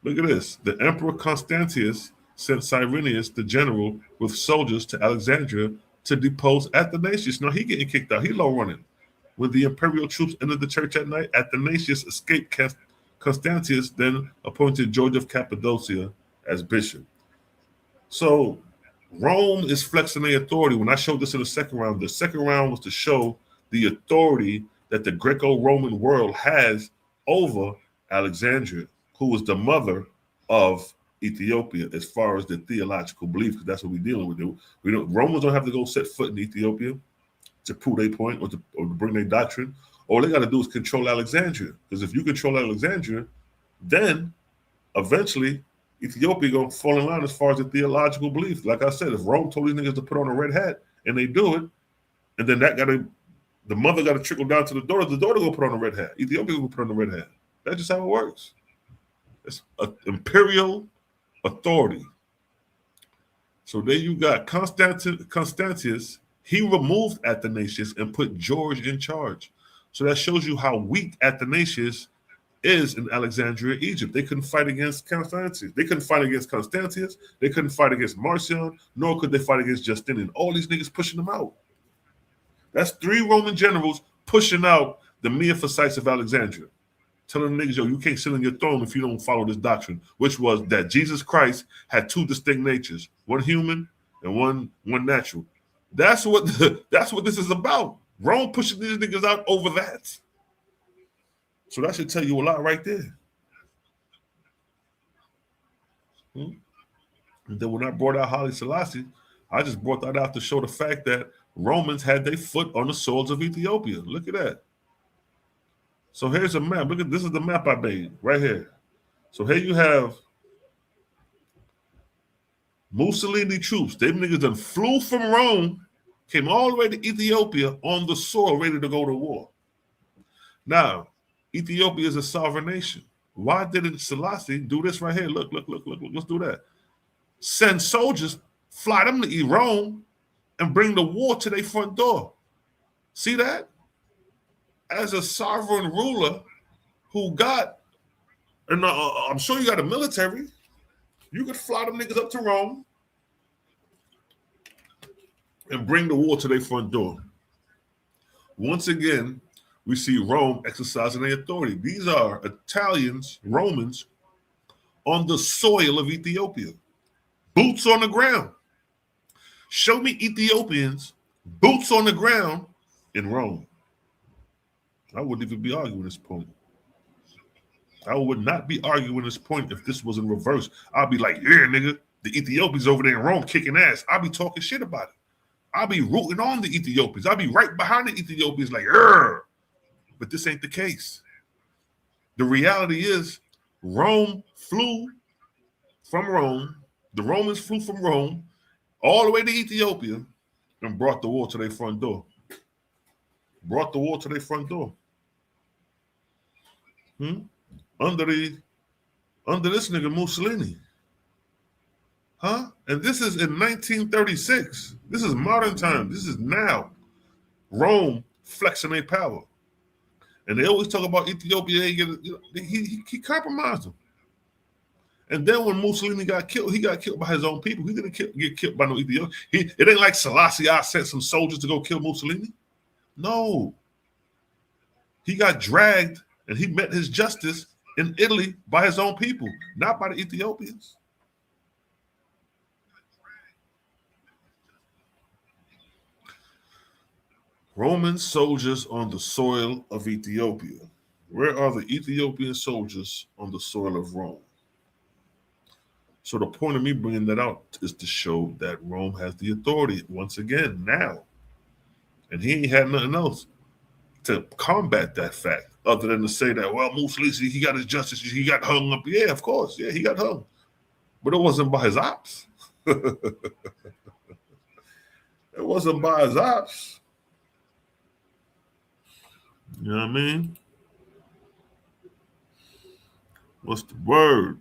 at this. The Emperor Constantius sent Cyrenius, the general, with soldiers to Alexandria to depose Athanasius. Now he getting kicked out. He low running. When the imperial troops entered the church at night, Athanasius escaped. Constantius then appointed George of Cappadocia as bishop. So Rome is flexing their authority. When I showed this in the second round was to show the authority that the Greco-Roman world has over Alexandria, who was the mother of Ethiopia as far as the theological belief, because that's what we're dealing with. Romans don't have to go set foot in Ethiopia to prove their point or to bring their doctrine. All they got to do is control Alexandria. Because if you control Alexandria, then eventually Ethiopia gonna fall in line as far as the theological belief. Like I said, if Rome told these niggas to put on a red hat and they do it, and then the mother got to trickle down to the daughter gonna put on a red hat. Ethiopia gonna put on a red hat. That's just how it works. It's an imperial authority. So there you got Constantius. He removed Athanasius and put George in charge. So that shows you how weak Athanasius is in Alexandria, Egypt. They couldn't fight against Constantius. They couldn't fight against Constantius. They couldn't fight against Marcion, nor could they fight against Justinian. All these niggas pushing them out. That's 3 Roman generals pushing out the Miaphysites of Alexandria, telling niggas, yo, you can't sit on your throne if you don't follow this doctrine, which was that Jesus Christ had 2 distinct natures, one human and one natural. That's what this is about. Rome pushing these niggas out over that. So that should tell you a lot right there. And then when I brought out Haile Selassie, I just brought that out to show the fact that Romans had their foot on the soils of Ethiopia. Look at that. So here's a map. Look at this is the map I made right here. So here you have Mussolini troops. Them niggas done flew from Rome, came all the way to Ethiopia on the soil, ready to go to war. Now, Ethiopia is a sovereign nation. Why didn't Selassie do this right here? Look. Let's do that. Send soldiers, fly them to Rome, and bring the war to their front door. See that? As a sovereign ruler who got, and I'm sure you got a military, you could fly them niggas up to Rome and bring the war to their front door. Once again, we see Rome exercising their authority. These are Italians, Romans, on the soil of Ethiopia. Boots on the ground. Show me Ethiopians, boots on the ground in Rome. I wouldn't even be arguing this point. I would not be arguing this point if this was in reverse. I'd be like, yeah, nigga, the Ethiopians over there in Rome kicking ass. I'd be talking shit about it. I'd be rooting on the Ethiopians. I'd be right behind the Ethiopians like, Urgh. But this ain't the case. The reality is Rome flew from Rome. The Romans flew from Rome all the way to Ethiopia and brought the war to their front door. Brought the war to their front door. Under this nigga Mussolini. Huh? And this is in 1936. This is modern time. This is now. Rome flexing their power. And they always talk about Ethiopia. He compromised them. And then when Mussolini got killed, he got killed by his own people. He didn't get killed by no Ethiopian. It ain't like Selassie sent some soldiers to go kill Mussolini. No. He got dragged and he met his justice in Italy by his own people, not by the Ethiopians. Roman soldiers on the soil of Ethiopia. Where are the Ethiopian soldiers on the soil of Rome? So the point of me bringing that out is to show that Rome has the authority once again now. And he ain't had nothing else to combat that fact other than to say that, well, Mussolini, he got his justice, he got hung up. Yeah, of course. Yeah, he got hung. But it wasn't by his ops. It wasn't by his ops. You know what I mean? What's the word?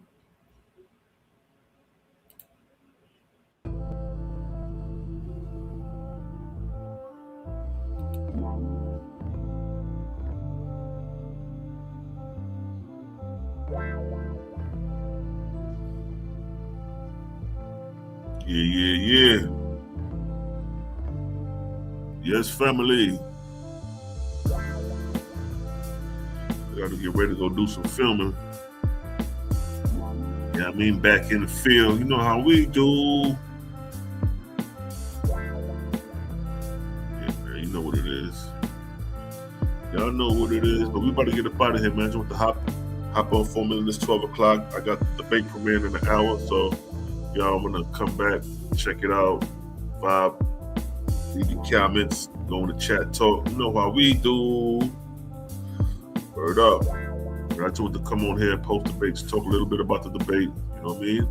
Yeah. Yes, family. We got to get ready to go do some filming. Yeah, I mean, back in the field, you know how we do. Yeah, man, you know what it is. Y'all know what it is, but we about to get up out of here, man. Just want to hop on 4 minutes, 12 o'clock. I got the debate premiering in an hour, so y'all, I'm gonna come back, check it out, vibe, leave your comments, go in the chat, talk. You know how we do. Word up. I just want to come on here and post debates, talk a little bit about the debate. You know what I mean?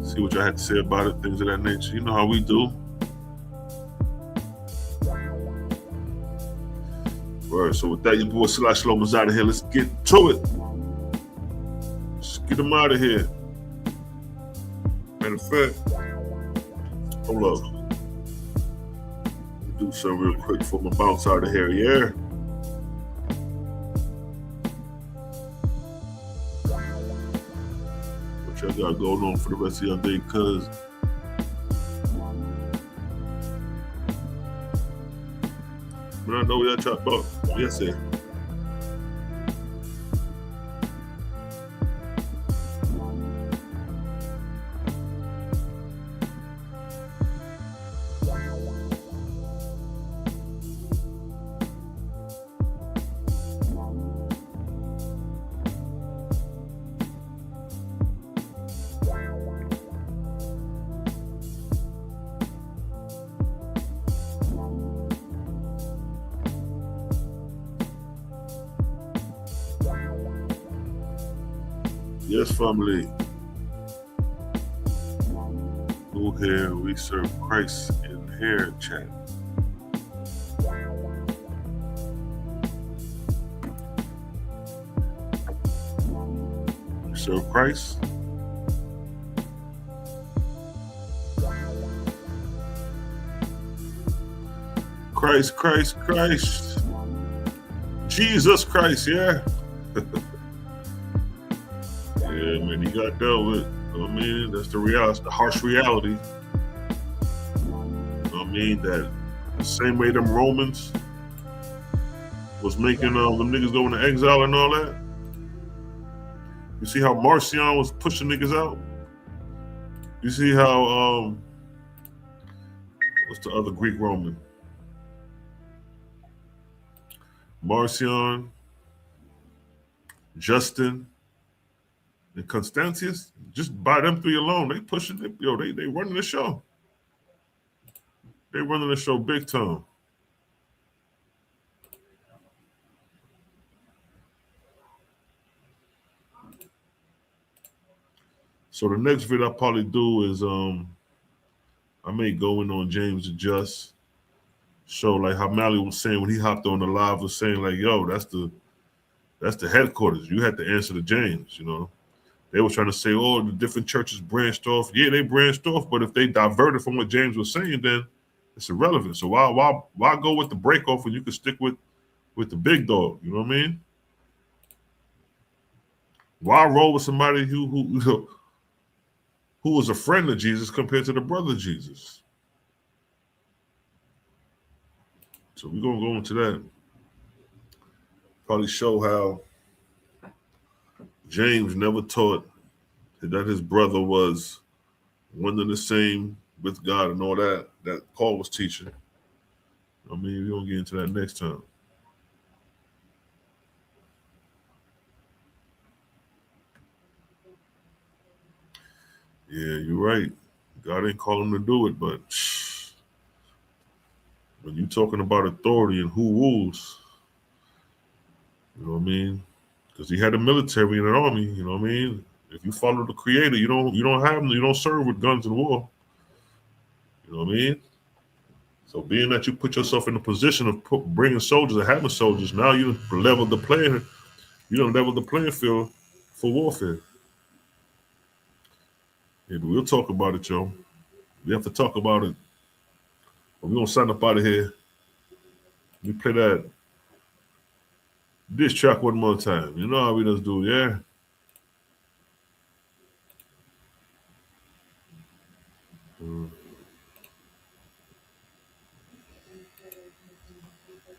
See what y'all had to say about it, things of that nature. You know how we do. Word. So with that, your boy Selah Shalom is out of here. Let's get to it. Let's get him out of here. effect. Hold up. Do something real quick before I bounce out of here, yeah? What y'all got going on for the rest of your day, cuz? But I know what y'all talk about. Yes, sir. Yes, family. Go here, we serve Christ in here, chat. We serve Christ. Christ, Christ, Christ. Jesus Christ, yeah. Yeah, man, you got dealt with. You know what I mean? That's the reality, the harsh reality. You know what I mean? That the same way them Romans was making them niggas go into exile and all that. You see how Marcion was pushing niggas out? You see how, what's the other Greek Roman? Marcion, Justin, and Constantius, just by them three alone, they pushing it. Yo, they running the show. They running the show big time. So the next video I'll probably do is I may go in on James the Just, show like how Mally was saying when he hopped on the live, was saying like, yo, that's the headquarters. You had to answer to James, you know. They were trying to say, oh, the different churches branched off. Yeah, they branched off, but if they diverted from what James was saying, then it's irrelevant. So why go with the break off when you could stick with the big dog? You know what I mean? Why roll with somebody who was a friend of Jesus compared to the brother of Jesus? So we're gonna go into that. Probably show how James never taught that his brother was one and the same with God and all that Paul was teaching. I mean, we're gonna get into that next time. Yeah, you're right. God ain't calling him to do it, but when you're talking about authority and who rules, you know what I mean? Because he had a military and an army, you know what I mean? If you follow the Creator, you don't serve with guns and war. You know what I mean? So being that you put yourself in a position of bringing soldiers or having soldiers, now you level the playing, you don't level the playing field for warfare. And we'll talk about it, y'all. We have to talk about it. But we're gonna sign up out of here. We play that this track one more time. You know how we just do, yeah?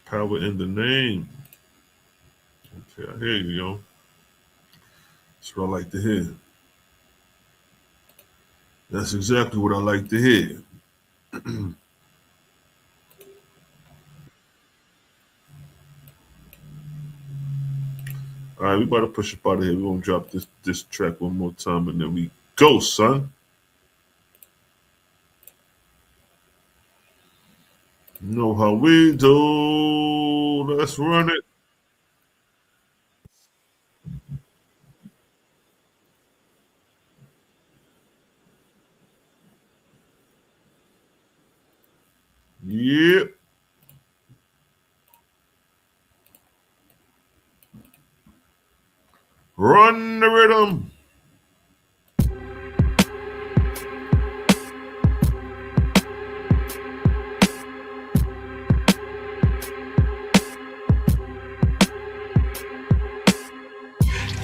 Power in the name. Okay, I hear you, yo. That's what I like to hear. That's exactly what I like to hear. All right, we about to push up out of here. We're gonna drop this track one more time and then we go, son. You know how we do. Let's run it. Yep. Run the rhythm.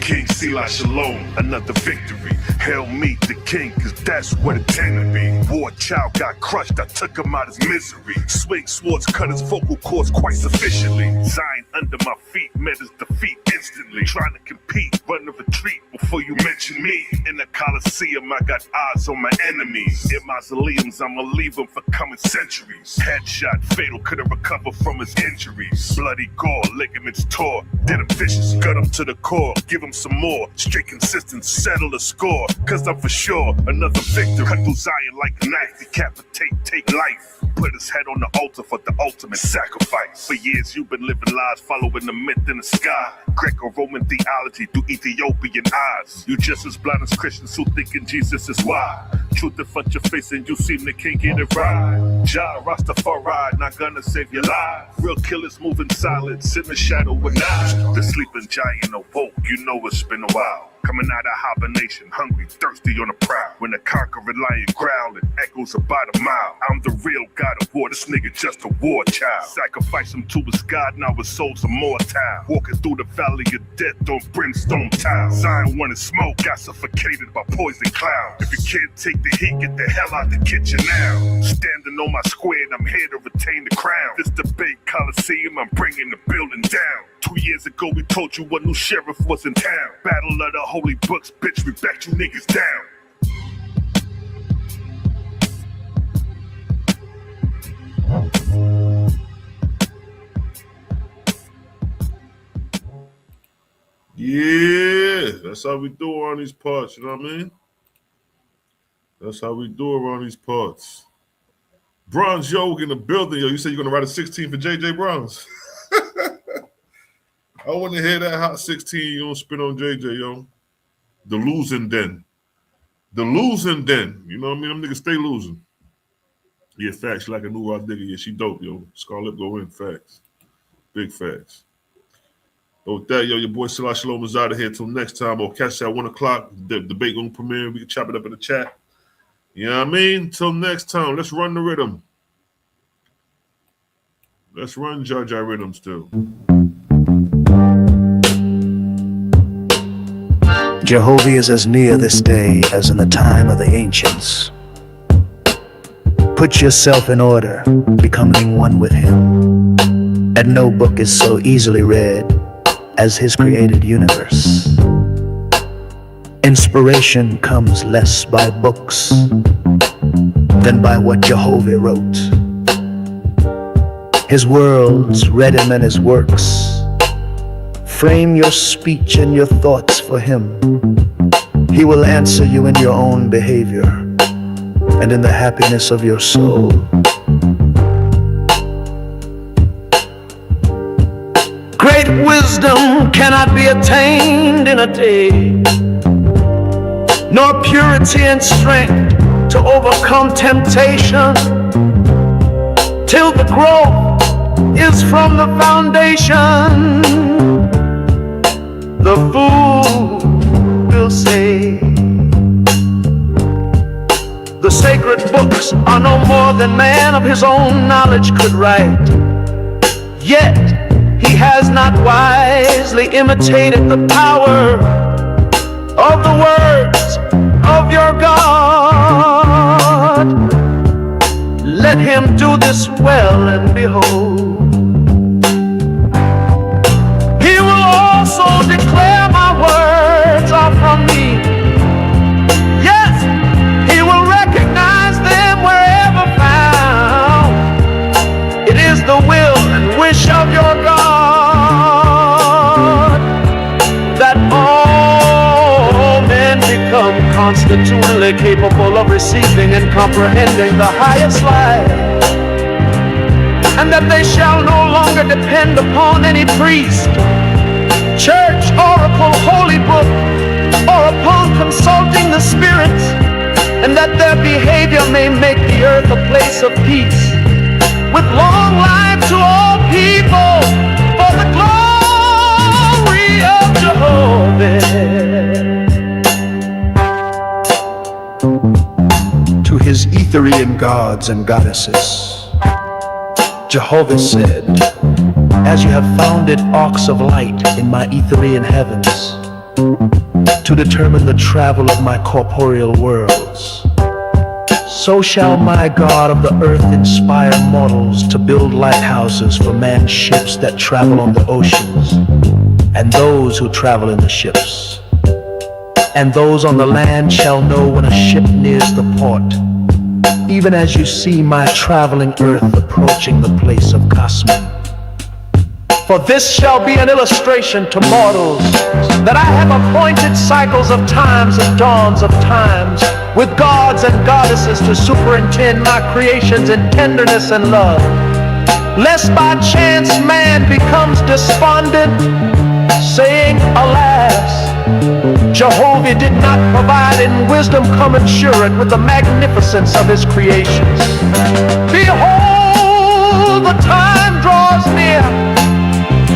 king, Selah Shalom, another victory. Hail meet the king, cause that's what it tend to be. Warchild got crushed, I took him out his misery. Swing swords cut his vocal cords quite sufficiently. Zion under my feet, met his defeat instantly. Trying to compete, run a retreat before you mention me. In the Coliseum, I got eyes on my enemies. In mausoleums, I'ma leave them for coming centuries. Headshot, fatal, couldn't recover from his injuries. Bloody gore, ligaments tore. Did him vicious, gut him to the core. Give him some more, straight consistent, settle the score. Cause I'm for sure another victor. Cut through Zion like a knife, decapitate, take life. Put his head on the altar for the ultimate sacrifice. For years you've been living lies, following the myth in the sky. Greco-Roman theology through Ethiopian eyes. You just as blind as Christians who thinking Jesus is why. Truth in front your face and you seem they can't get it right. Jah Rastafari, not gonna save your life. Real killers move in silence in the shadow of night. The sleeping giant awoke, you know it's been a while. Coming out of hibernation, hungry, thirsty on the prowl. When the conquering lion growl, it echoes about a mile. I'm the real god of war, this nigga just a war child. Sacrifice him to his god, now his soul's immortal. Walking through the valley of death on brimstone tile. Zion wanted smoke, got suffocated by poison clouds. If you can't take the heat, get the hell out the kitchen now. Standing on my square, I'm here to retain the crown. This debate Coliseum, I'm bringing the building down. 2 years ago, we told you a new sheriff was in town. Battle of the holy books, bitch, we backed you niggas down. Yeah, that's how we do around these parts, you know what I mean? That's how we do around these parts. Bronze Yoke in the building, yo. You said you're gonna write a 16 for JJ Browns. I want to hear that hot 16 you don't spit on JJ, yo. The losing den. The losing den. You know what I mean? Them niggas stay losing. Yeah, facts. She like a new raw digger. Yeah, she dope, yo. Scarlet go in. Facts. Big facts. But with that, yo, your boy Selah Shalom is out of here. Till next time. I'll catch you at 1 o'clock. The debate gonna premiere. We can chop it up in the chat. You know what I mean? Till next time. Let's run the rhythm. Let's run Jaja rhythm still. Jehovah is as near this day as in the time of the ancients. Put yourself in order, becoming one with him. And no book is so easily read as his created universe. Inspiration comes less by books than by what Jehovah wrote. His worlds read him and his works. Frame your speech and your thoughts for him. He will answer you in your own behavior and in the happiness of your soul. Great wisdom cannot be attained in a day, nor purity and strength to overcome temptation, till the growth is from the foundation. The fool will say, the sacred books are no more than man of his own knowledge could write. Yet he has not wisely imitated the power of the words of your God. Let him do this well, and behold, he will also declare my words are from me. Yes, he will recognize them wherever found. It is the will and wish of your God that all men become constitutionally capable of receiving and comprehending the highest life, and that they shall no longer depend upon any priest, church, oracle, holy book, or upon consulting the spirits, and that their behavior may make the earth a place of peace, with long life to all people, for the glory of Jehovah. To his Etherian gods and goddesses, Jehovah said, as you have founded arcs of light in my Etherian heavens, to determine the travel of my corporeal worlds. So shall my God of the earth inspire mortals to build lighthouses for man's ships that travel on the oceans, and those who travel in the ships. And those on the land shall know when a ship nears the port, even as you see my traveling earth approaching the place of Cosmon. For this shall be an illustration to mortals, that I have appointed cycles of times and dawns of times, with gods and goddesses to superintend my creations in tenderness and love, lest by chance man becomes despondent, saying, alas, Jehovah did not provide in wisdom commensurate with the magnificence of his creations. Behold, the time draws near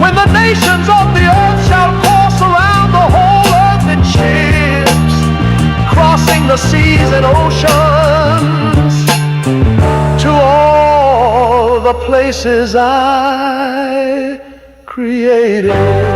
when the nations of the earth shall course around the whole earth in ships, crossing the seas and oceans to all the places I created.